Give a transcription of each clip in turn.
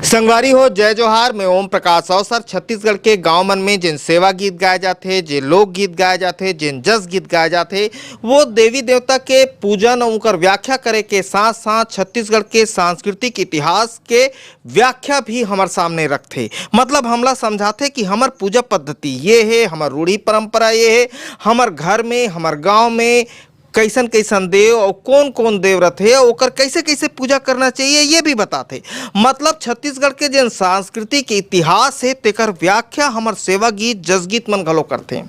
संगवारी हो जय जोहार। मैं ओम प्रकाश अवसर छत्तीसगढ़ के गांव मन में जिन सेवा गीत गाए जाते, जिन लोक गीत गाए जाते, जिन जस गीत गाए जाते, वो देवी देवता के पूजन और उनकर व्याख्या करे के साथ साथ छत्तीसगढ़ के सांस्कृतिक इतिहास के व्याख्या भी हमारे सामने रखते। मतलब हमला समझाते कि हमार पूजा पद्धति ये है, हमार रूढ़ी परंपरा ये है, हमार घर में हमार गाँव में कैसन कैसन देव और कौन कौन देव रथे ओकर कैसे कैसे पूजा करना चाहिए ये भी बताते। मतलब छत्तीसगढ़ के जन सांस्कृतिक इतिहास है तेकर व्याख्या हमर सेवा गीत जस गीत मन घलो करते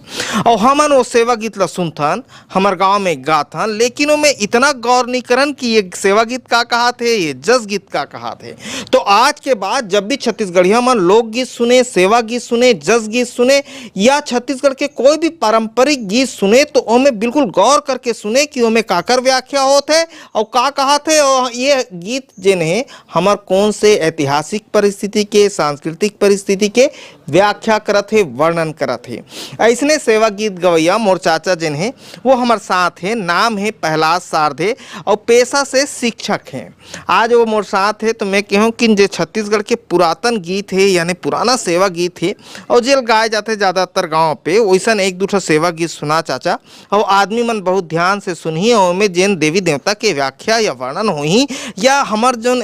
और हमन वो सेवा गीत ला सुनथन, हमार गांव में गाथन, लेकिन वो में इतना गौर नहीं करन कि ये सेवा गीत का कहा थे, ये जस गीत का कहा थे। तो आज के बाद जब भी छत्तीसगढ़िया मन लोकगीत सुने, सेवा गीत सुने, जस गीत सुने या छत्तीसगढ़ के कोई भी पारंपरिक गीत सुने तो उनमें बिल्कुल गौर करके सुने कि उनमें काकर व्याख्या होते और का कहा थे और ये गीत जिन्हें हमार कौन से ऐतिहासिक परिस्थिति के, सांस्कृतिक परिस्थिति के व्याख्या करत है, वर्णन करत है। ऐसने सेवा गीत गवैया मोर चाचा जिन्हें वो हमार साथ है, नाम है प्रहलाद सारधे और पेशा से शिक्षक हैं। आज वो मोर साथ है तो मैं कहूँ कि जो छत्तीसगढ़ के पुरातन गीत है यानी पुराना सेवा गीत है और जेल गाए जाते ज़्यादातर गाँव पे, वैसा एक दूसरा सेवा गीत सुना चाचा और आदमी मन बहुत ध्यान से सुनिए और में जैन देवी देवता के व्याख्या या वर्णन होही या हमार जो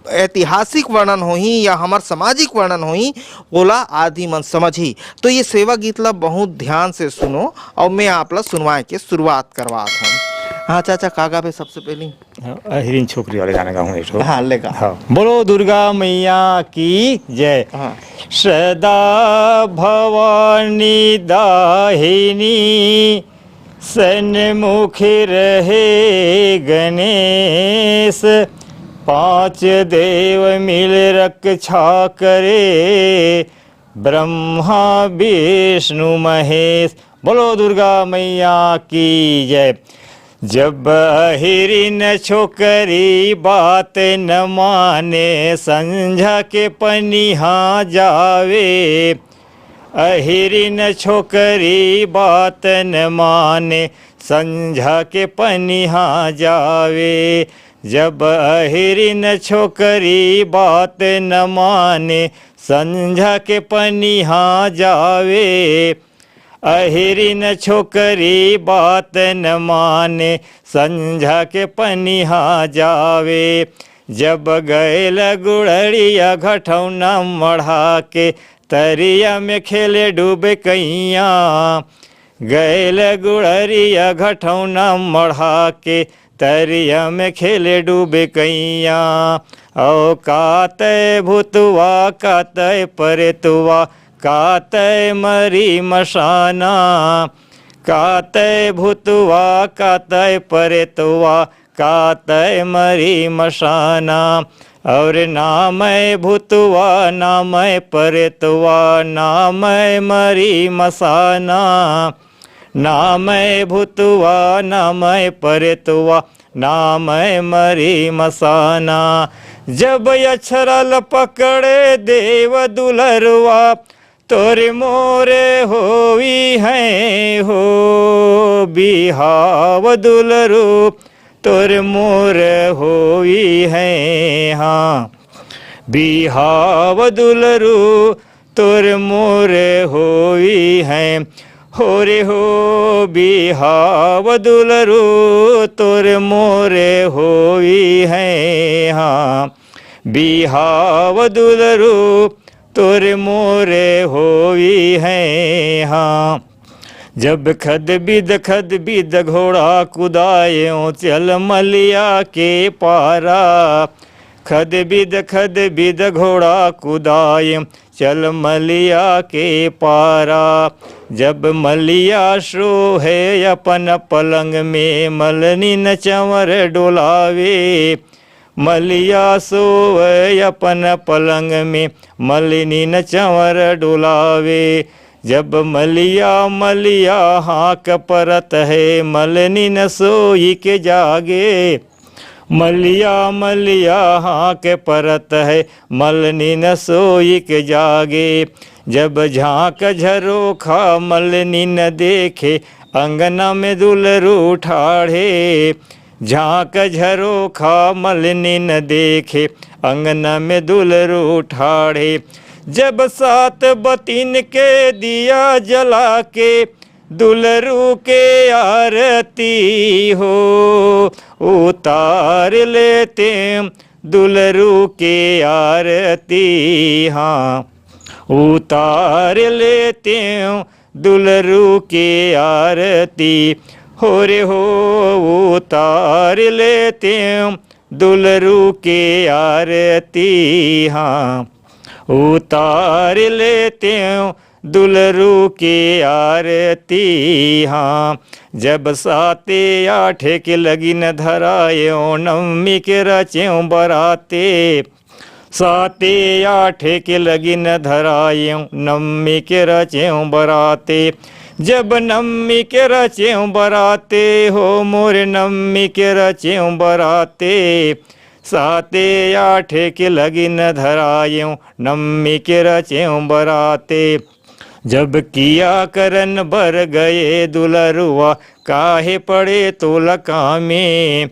ऐतिहासिक वर्णन होही या हमार सामाजिक वर्णन होही ओला आदि मन समझी। तो ये सेवा गीत ला बहुत ध्यान से सुनो और मैं आप ला सुनवाए के शुरुआत करवात हूँ। हाँ चाचा का गावे सबसे पहले? हिरिन छोकरी वाले गाना गाऊँ एक। हाँ लेगा। हाँ, बोलो दुर्गा मैया की जय। हाँ। सदा भवानी दाहिनी सन्मुख रहे गणेश, पांच देव मिल रक्षा करे, ब्रह्मा विष्णु महेश। बोलो दुर्गा मैया की जय। जब हिरिन छोकरी बात न माने, संझा के पनिहा जावे। अहिरिन छोकरी बात न माने, संझा के पनिहा जावे। जब अहिरिन छोकरी बात न माने, संझा के पनिहा जावे। अहिरिन छोकरी बात न माने, संझा के पनिहा जावे। जब गैल गुड़रिया घटौना मढ़ा के, तरिया में खेले डूबे कैया। गैल गुड़रिया घटौना मढ़ा के, तरिया में खेले डूबे कैया। औ कातय भूतवा कातय परेतुआ, कातय मरी मशाना। कातय भूतवा कातय परेतुआ, कातय मरी मशाना। और नामय भूतवा नामय परेतुआ, नामय मरी मसाना। नामय भूतवा नामय परेतुआ, नामय मरी मसाना। जब अक्षरल पकड़े देव दुलरवा, तोरे मोरे होवी हैं हो बिहाव दुलरू। तोरे मोर होई हैं हाँ बिहाव दुलरू। तोरे मोर होई हैं हो रे हो बिहाव दुलरू। तोरे मोरे होई हैं हाँ बिहाव दुलरू। तोरे मोरे होई हैं हाँ। जब खद बिद घोड़ा कुदायो, चल मलिया के पारा। खद बिद घोड़ा कुदाय, चल मलिया के पारा। जब मलिया सो है अपन पलंग में, मलनी न चंवर डोलावे। मलिया सोए अपन पलंग में, मलिनी न चंवर डोलावे। जब मलिया हाँक परत है, मलनी न सोई के जागे। मलिया हाँक परत है, मलनी न सोई के जागे। जब झांक झरोखा मलनी न देखे, अंगना में दुलरू ठाढ़े। झांक झरोखा मलिनी न देखे, अंगन में दुलरू ठाढ़े। जब सात बतिन के दिया जला के, दुलरू के आरती हो उतार लेते दुलरू के आरती। हाँ, उतार लेते दुलरू के आरती, हो रे हो उतार लेते दुलरू के आरती। हाँ, उतार लेते दुलरू के आरती। हाँ, जब साते आठे के लगिन धरायो, नवमी के रच्यों बराते। साते आठे के लगिन धरायो, नवमी के रच्यों बराते। जब नवमी के रच्यों बराते हो, मोरे नवमी के रच्यों बराते। साते आठे के लगिन धरायों, नवमी के रच्यों बराते। जब किया करन बर गए दुलरुआ, काहे पड़े तो लकामे।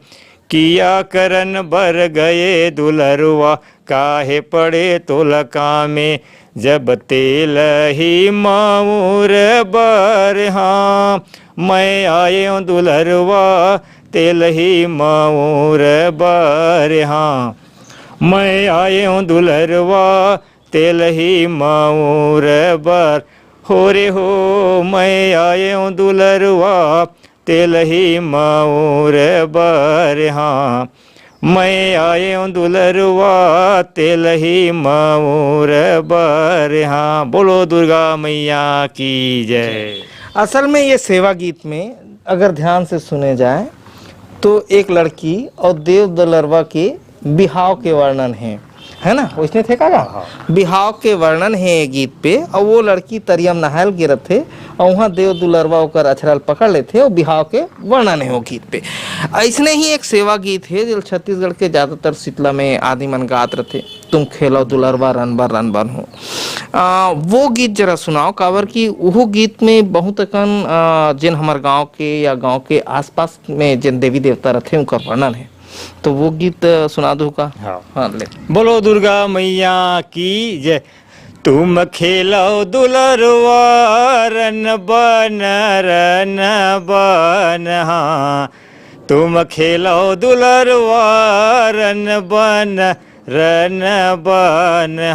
किया करन बर गए दुलरुआ, काहे पड़े तो लकामे। जब तेल ही माऊर बर, हाँ मैं आयो दुलरुआ, तेल ही माऊर बर। हाँ, मैं आयो दुलरुआ, तेल ही माऊर बर। हो रे हो मैं आयो दुलरुआ, तेल ही माऊर बर। हाँ, मैं आयो दुलरुआ, तेल ही माऊर बर। हाँ, बोलो दुर्गा मैया की जय। असल में ये सेवा गीत में अगर ध्यान से सुने जाए तो एक लड़की और देव दुलरवा के बिहाव के वर्णन है ना, उसने थे का बिहाव के वर्णन है ये गीत पे। और वो लड़की तरियम नहायल गिरत थे और वहाँ देव दुलरवा ओकर अछरल पकड़ लेते और बिहाव के वर्णन है वो गीत पे। ऐसने ही एक सेवा गीत है जो छत्तीसगढ़ के ज़्यादातर शीतला में आदि मन गात रथे, तुम खेलो दुलरवा रन बर हो। वो गीत जरा सुनाओ, काबर कि वो गीत में बहुत अकन जिन हमार गांव के या गांव के आसपास में जिन देवी देवता रथे उनका वर्णन है, तो वो गीत सुना दो का। हाँ ले। बोलो दुर्गा मैया की जय। तुम खेलो दुलरुआ रन बन हाँ, तुम खेलो दुलरुआ रन बन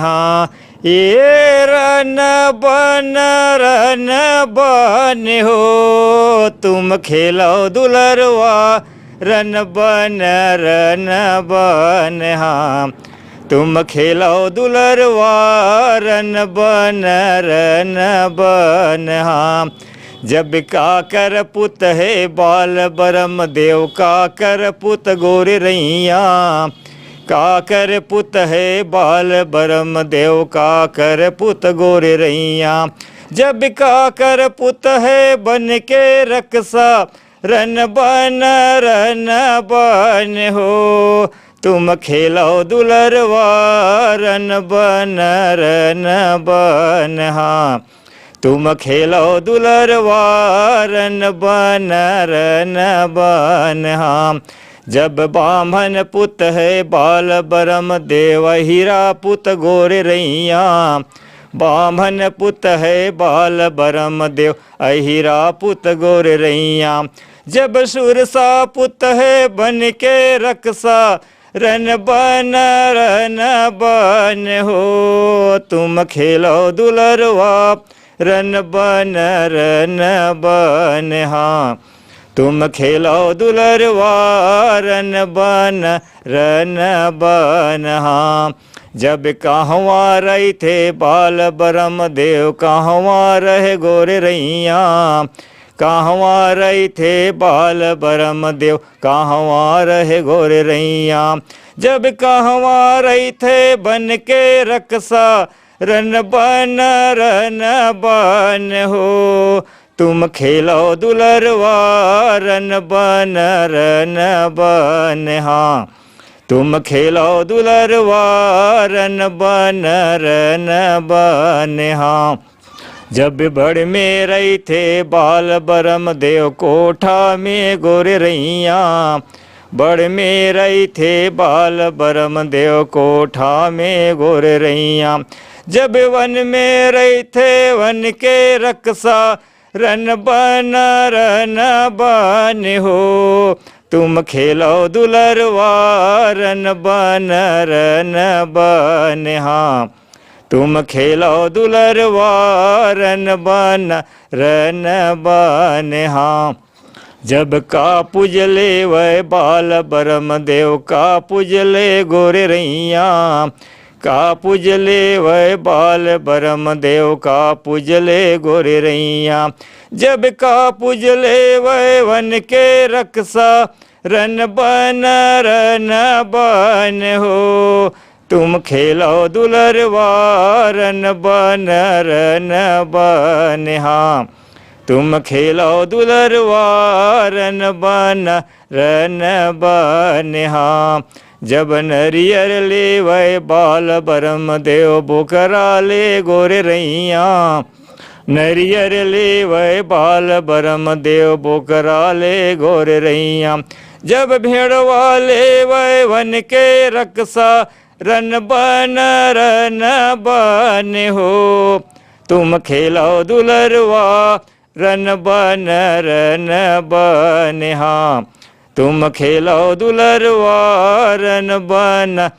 हाँ। ये रन बन हो, तुम खेलो दुलरुआ रन बन हाँ। तुम खेलो दुलरुआ रन बन हाँ। जब काकर पुत है बाल बरम देव, काकर पुत गोरे रैया। काकर पुत है बाल बरम देव, काकर पुत गोरे रैया। जब काकर पुत है बन के रक्षा, रन बन हो, तुम खेलो दुलरुआ रन बन हाँ। तुम खेलो दुलरुआ रन बन हाँ। जब बामन पुत है बाल बरम देव, हीरा पुत गोरे रैया। बामन पुत है बाल बरम देव, अहिरा पुत गोरे रैया। जब सुरसा पुत है बन के रक्षा, रन बन हो, तुम खेलो दुलरुआ रन बन हाँ। तुम खेलो दुलरुआ रन बन हाँ। जब कहवा रही थे बाल बरम देव, कहवा रहे गोरे रैया। कहवा रही थे बाल बरम देव, कहवा रहे गोरे रैया। जब कहवा रही थे बन के रक्षा, रन बन हो, तुम खेलो दुलरुआ रन बन हाँ। तुम खेलो दुलरुआ रन बन हाँ। जब बड़ में रही थे बाल बरम देव, कोठा में गोरे रैया। बड़ में रही थे बाल ब्रह्म देव कोठा में गोर रैया। जब वन में रही थे वन के रक्षा रन बन हो, तुम खेलो दुलरवा रन बन हाँ, तुम खेलो दुलरवा रन बन हाँ। जब का पूजले वह बाल ब्रह्म देव का पूजले गोरे रैया, का पूजले वह बाल ब्रह्म देव का पूजले गोरे रैया। जब का पूजले वह वन के रक्षा रन बन हो, तुम खेलो दुलरवा रन बन हाँ, तुम खेलो दुलरवा रन बन हाँ। जब नरियर ले वह बाल ब्रह्म देव बोकरा ले गोरे रैया, नरियर ले वह बाल ब्रह्म देव बोकरा ले गोरे रैया। जब भेड़वा ले वह वन के रक्षा रन बन हो, तुम खेलो दुलरवा रन बन हाँ, तुम खेलो दुलरवा रन बन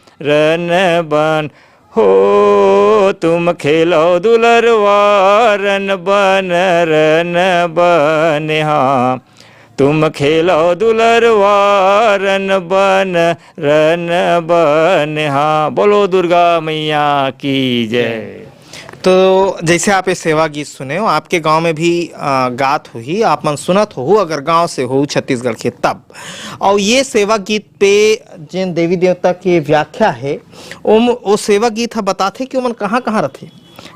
हो, तुम खेलो दुलरवा रन बन हाँ, तुम खेलो दुलरवा रन बन हाँ। बोलो दुर्गा मैया की जय। तो जैसे आप ये सेवा गीत सुने हो, आपके गांव में भी गात हुई, आप मन सुनत हो अगर गांव से हो छत्तीसगढ़ के तब। और ये सेवा गीत पे जिन देवी देवता की व्याख्या है वो सेवा गीत है बताते कि उमन कहाँ कहाँ रहते,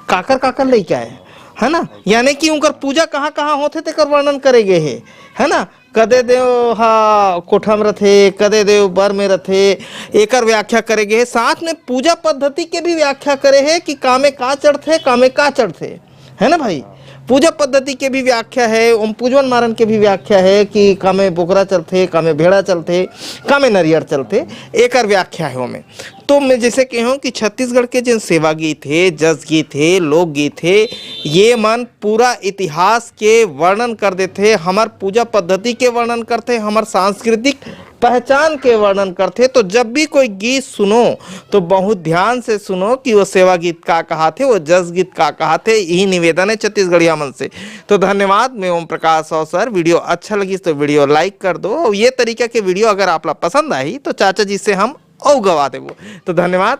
काकर काकर लेके आए, है ना, यानी कि उनकर पूजा कहाँ कहाँ होते तेकर वर्णन करे गए है ना। कदे देव हा कोठा में रथे, कदे देव बर में रथे, एकर व्याख्या करे गए। साथ में पूजा पद्धति के भी व्याख्या करे है कि कामे का चढ़थे कामे का चढ़थे, है ना भाई। पूजा पद्धति के भी व्याख्या है, ओम पूजवन मारन के भी व्याख्या है कि कामे बोकरा चलते, कामे भेड़ा चलते, कामे नरियर चलते, एकर व्याख्या है ओमे। तो मैं जैसे कहूँ कि छत्तीसगढ़ के जिन सेवा गीत है, जस गीत है, लोकगीत है, ये मन पूरा इतिहास के वर्णन कर देते, हमार पूजा पद्धति के वर्णन करते, हमार सांस्कृतिक पहचान के वर्णन करते। तो जब भी कोई गीत सुनो तो बहुत ध्यान से सुनो कि वो सेवा गीत का कहा थे, वो जस गीत का कहा थे। यही निवेदन है छत्तीसगढ़िया मन से। तो धन्यवाद। मैं ओम प्रकाश सर। वीडियो अच्छा लगी तो वीडियो लाइक कर दो, और ये तरीका के वीडियो अगर आप पसंद आई तो चाचा जी से हम और गवा देवो। तो धन्यवाद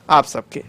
आप सबके।